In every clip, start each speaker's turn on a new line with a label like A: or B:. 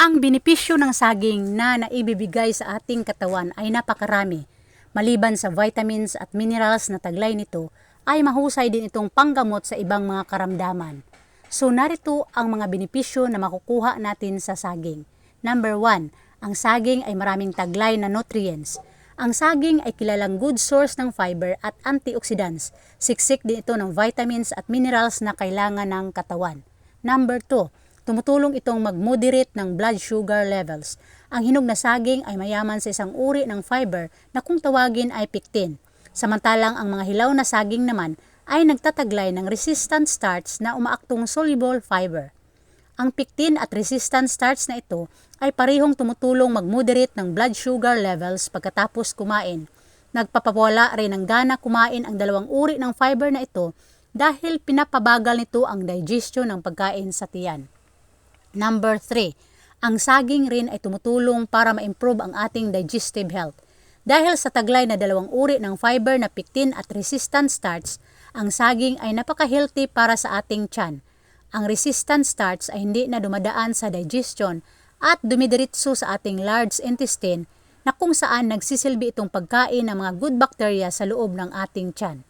A: Ang benepisyo ng saging na naibibigay sa ating katawan ay napakarami. Maliban sa vitamins at minerals na taglay nito, ay mahusay din itong panggamot sa ibang mga karamdaman. So narito ang mga benepisyo na makukuha natin sa saging. Number 1, ang saging ay maraming taglay na nutrients. Ang saging ay kilalang good source ng fiber at antioxidants. Siksik din ito ng vitamins at minerals na kailangan ng katawan. Number 2, tumutulong itong mag-moderate ng blood sugar levels. Ang hinog na saging ay mayaman sa isang uri ng fiber na kung tawagin ay pectin. Samantalang ang mga hilaw na saging naman ay nagtataglay ng resistant starch na umaaktong soluble fiber. Ang pectin at resistant starch na ito ay parehong tumutulong mag-moderate ng blood sugar levels pagkatapos kumain. Nagpapawala rin ng gana kumain ang dalawang uri ng fiber na ito dahil pinapabagal nito ang digestion ng pagkain sa tiyan. Number 3, ang saging rin ay tumutulong para ma-improve ang ating digestive health. Dahil sa taglay na dalawang uri ng fiber na pectin at resistant starch, ang saging ay napaka-healthy para sa ating tiyan. Ang resistant starch ay hindi na dumadaan sa digestion at dumidiretso sa ating large intestine na kung saan nagsisilbi itong pagkain ng mga good bacteria sa loob ng ating tiyan.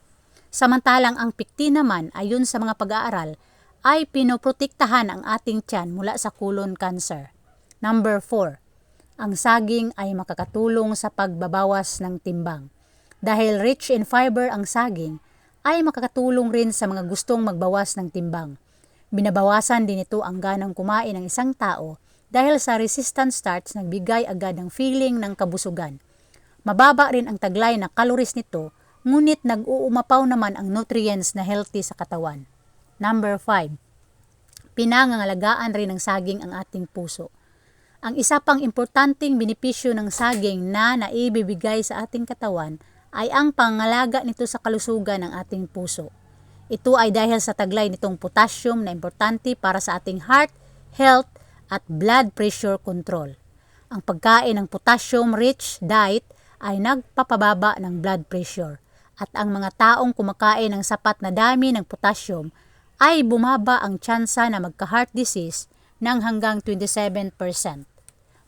A: Samantalang ang pectin naman ayon sa mga pag-aaral ay pinoprotektahan ang ating tiyan mula sa colon cancer. Number 4, ang saging ay makakatulong sa pagbabawas ng timbang. Dahil rich in fiber ang saging, ay makakatulong rin sa mga gustong magbawas ng timbang. Binabawasan din ito ang ganang kumain ng isang tao dahil sa resistant starch nagbigay agad ng feeling ng kabusugan. Mababa rin ang taglay na calories nito, ngunit nag-uumapaw naman ang nutrients na healthy sa katawan. Number 5, pinangangalagaan rin ng saging ang ating puso. Ang isa pang importanteng benepisyo ng saging na naibibigay sa ating katawan ay ang pangangalaga nito sa kalusugan ng ating puso. Ito ay dahil sa taglay nitong potassium na importante para sa ating heart, health, at blood pressure control. Ang pagkain ng potassium-rich diet ay nagpapababa ng blood pressure at ang mga taong kumakain ng sapat na dami ng potassium ay bumaba ang tsansa na magka-heart disease ng hanggang 27%.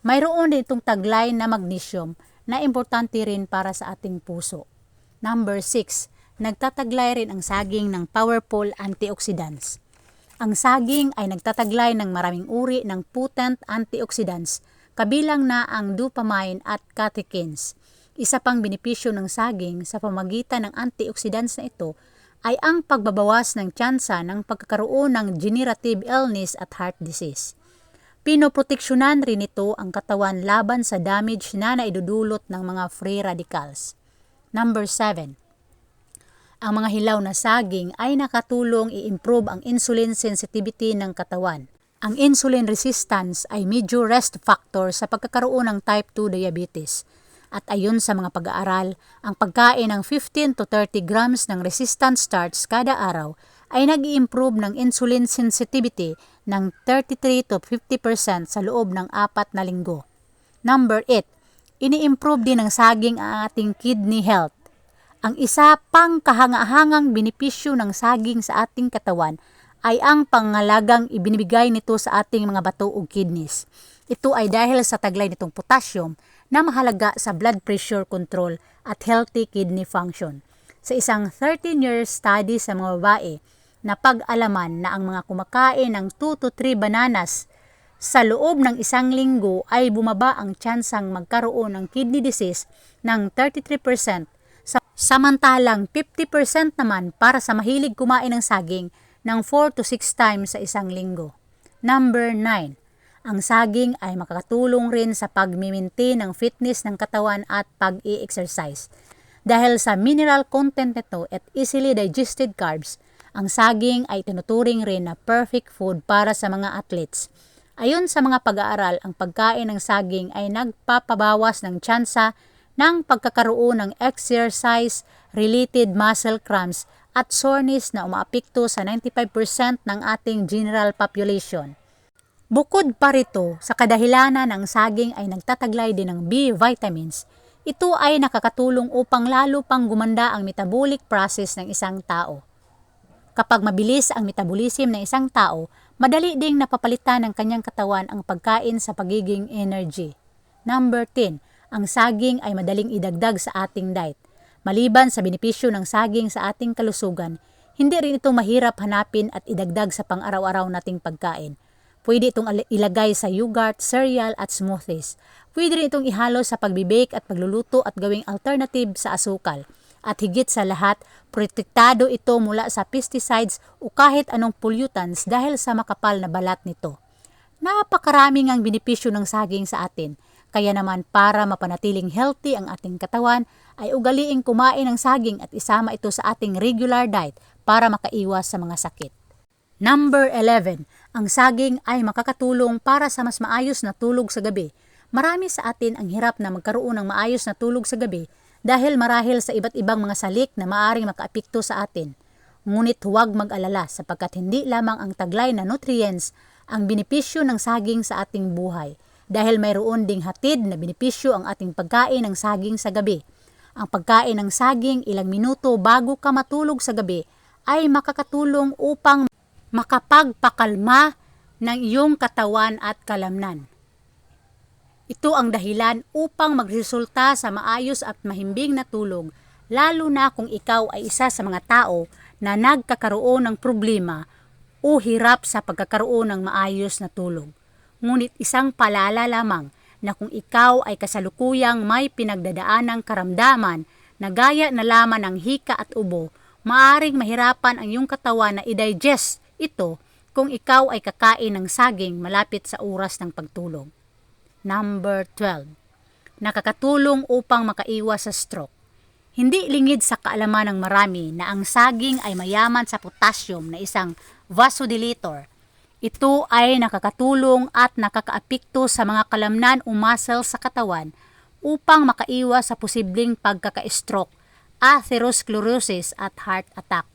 A: Mayroon din itong taglay na magnesium na importante rin para sa ating puso. Number 6, nagtataglay rin ang saging ng powerful antioxidants. Ang saging ay nagtataglay ng maraming uri ng potent antioxidants, kabilang na ang dopamine at catechins. Isa pang benepisyo ng saging sa pamamagitan ng antioxidants na ito ay ang pagbabawas ng tsansa ng pagkakaroon ng degenerative illness at heart disease. Pinoproteksyonan rin ito ang katawan laban sa damage na naidudulot ng mga free radicals. Number 7, ang mga hilaw na saging ay nakatulong i-improve ang insulin sensitivity ng katawan. Ang insulin resistance ay major risk factor sa pagkakaroon ng type 2 diabetes. At ayon sa mga pag-aaral, ang pagkain ng 15 to 30 grams ng resistant starch kada araw ay nag-i-improve ng insulin sensitivity ng 33 to 50% sa loob ng 4 na linggo. Number 8, ini-improve din ng saging ang ating kidney health. Ang isa pang kahangahangang benepisyo ng saging sa ating katawan ay ang pangangalagang ibinibigay nito sa ating mga bato o kidneys. Ito ay dahil sa taglay nitong potassium na mahalaga sa blood pressure control at healthy kidney function. Sa isang 13-year study sa mga babae, napag-alaman na ang mga kumakain ng 2 to 3 bananas sa loob ng isang linggo ay bumaba ang tsansang magkaroon ng kidney disease ng 33%, samantalang 50% naman para sa mahilig kumain ng saging ng 4 to 6 times sa isang linggo. Number 9, ang saging ay makakatulong rin sa pag-maintain ng fitness ng katawan at pag-i-exercise. Dahil sa mineral content nito at easily digested carbs, ang saging ay tinuturing rin na perfect food para sa mga athletes. Ayon sa mga pag-aaral, ang pagkain ng saging ay nagpapabawas ng tsansa ng pagkakaroon ng exercise-related muscle cramps at soreness na umaapekto sa 95% ng ating general population. Bukod pa rito, sa kadahilanan ng saging ay nagtataglay din ng B vitamins, ito ay nakakatulong upang lalo pang gumanda ang metabolic process ng isang tao. Kapag mabilis ang metabolism ng isang tao, Madali ding napapalitan ng kanyang katawan ang pagkain sa pagiging energy. Number 10, ang saging ay madaling idagdag sa ating diet. Maliban sa benepisyo ng saging sa ating kalusugan, hindi rin ito mahirap hanapin at idagdag sa pang-araw-araw nating pagkain. Pwede itong ilagay sa yogurt, cereal at smoothies. Pwede rin itong ihalo sa pagbibake at pagluluto at gawing alternative sa asukal. At higit sa lahat, protektado ito mula sa pesticides o kahit anong pollutants dahil sa makapal na balat nito. Napakaraming ang benepisyo ng saging sa atin. Kaya naman para mapanatiling healthy ang ating katawan, ay ugaliing kumain ng saging at isama ito sa ating regular diet para makaiwas sa mga sakit. Number 11, ang saging ay makakatulong para sa mas maayos na tulog sa gabi. Marami sa atin ang hirap na magkaroon ng maayos na tulog sa gabi dahil marahil sa iba't ibang mga salik na maaring makaapekto sa atin. Ngunit huwag mag-alala sapagkat hindi lamang ang taglay na nutrients ang benepisyo ng saging sa ating buhay. Dahil mayroon ding hatid na benepisyo ang ating pagkain ng saging sa gabi. Ang pagkain ng saging ilang minuto bago ka matulog sa gabi ay makakatulong upang makapagpakalma ng iyong katawan at kalamnan. Ito ang dahilan upang magresulta sa maayos at mahimbing na tulog, lalo na kung ikaw ay isa sa mga tao na nagkakaroon ng problema o hirap sa pagkakaroon ng maayos na tulog. Ngunit isang paalala lamang na kung ikaw ay kasalukuyang may pinagdadaanang karamdaman na gaya na laman ng hika at ubo, maaring mahirapan ang iyong katawan na i-digest ito kung ikaw ay kakain ng saging malapit sa oras ng pagtulog. Number 12, nakakatulong upang makaiwas sa stroke. Hindi lingid sa kaalaman ng marami na ang saging ay mayaman sa potassium na isang vasodilator. Ito ay nakakatulong at nakakaapekto sa mga kalamnan o muscle sa katawan upang makaiwas sa posibleng pagkaka-stroke, atherosclerosis at heart attack.